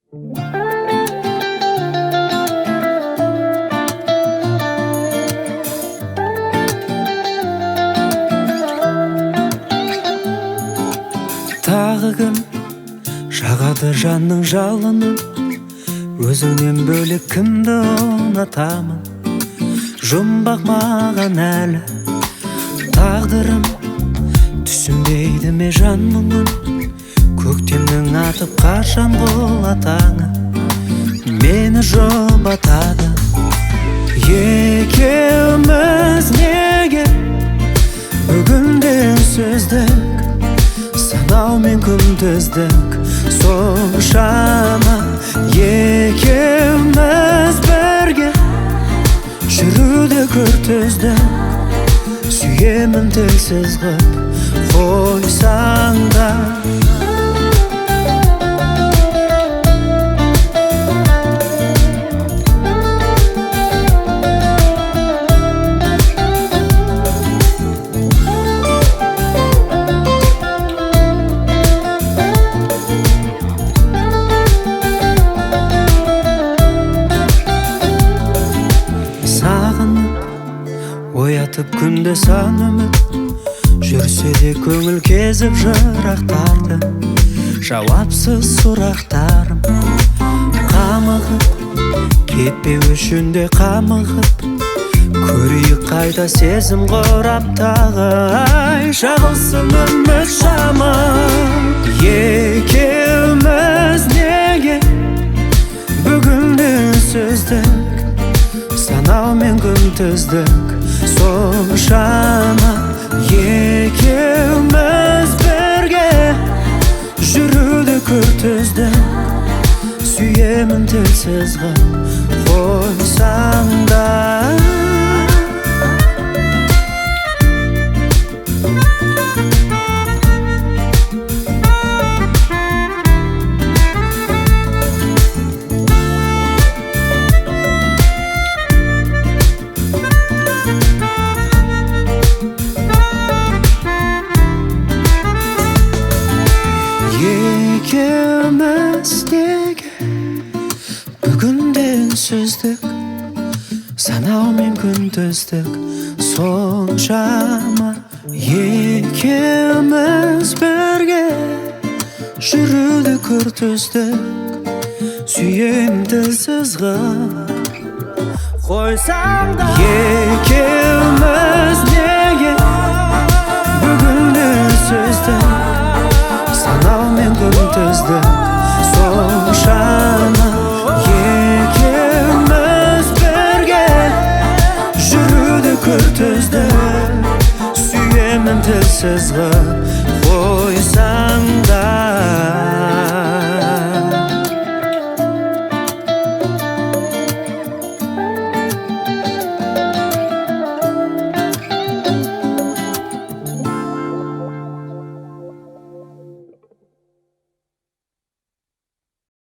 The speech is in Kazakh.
Тағы кім жағады жанның жалынын, өзіңнен бөлек кімді ұнатамын? Жұмбақ маған әлі тағдырым, түсінбейді ме жан мұңын? Көктемнің атып қашан қолатаңы мені жұбатады. Екеуміз неге бүгінде үнсіздік, санау мен күндіздік соншама? Екеуміз бірге жүруді күртіздік, сүйемін тілсіз қып қойсаң да. Оятып күнде сан үміт, жүрсе де көңіл кезіп жырақтарды. Жауапсыз сұрақтарым қамығып, кетпеу үшін де қамығып, көрейік қайта сезім құрап тағы. Ай, жағылсын үміт шамы. Екеуміз неге бүгінде үнсіздік, санау мен күнтіздік соншама? Екеуміз бірге жүруді күртіздік, сүйемін тілсіз қып қойсаң да. Екеуміз неге бүгінде үнсіздік, санау мен күндіздік соншама? Екеуміз бірге жүруді күртіздік, сүйем тілсіз қып қойсаң да. Екеуміз неге бүгінде үнсіздік, санау мен күнтіздік соншама? Екеуміз бірге жүруді күртіздік, сүйемін тілсіз қып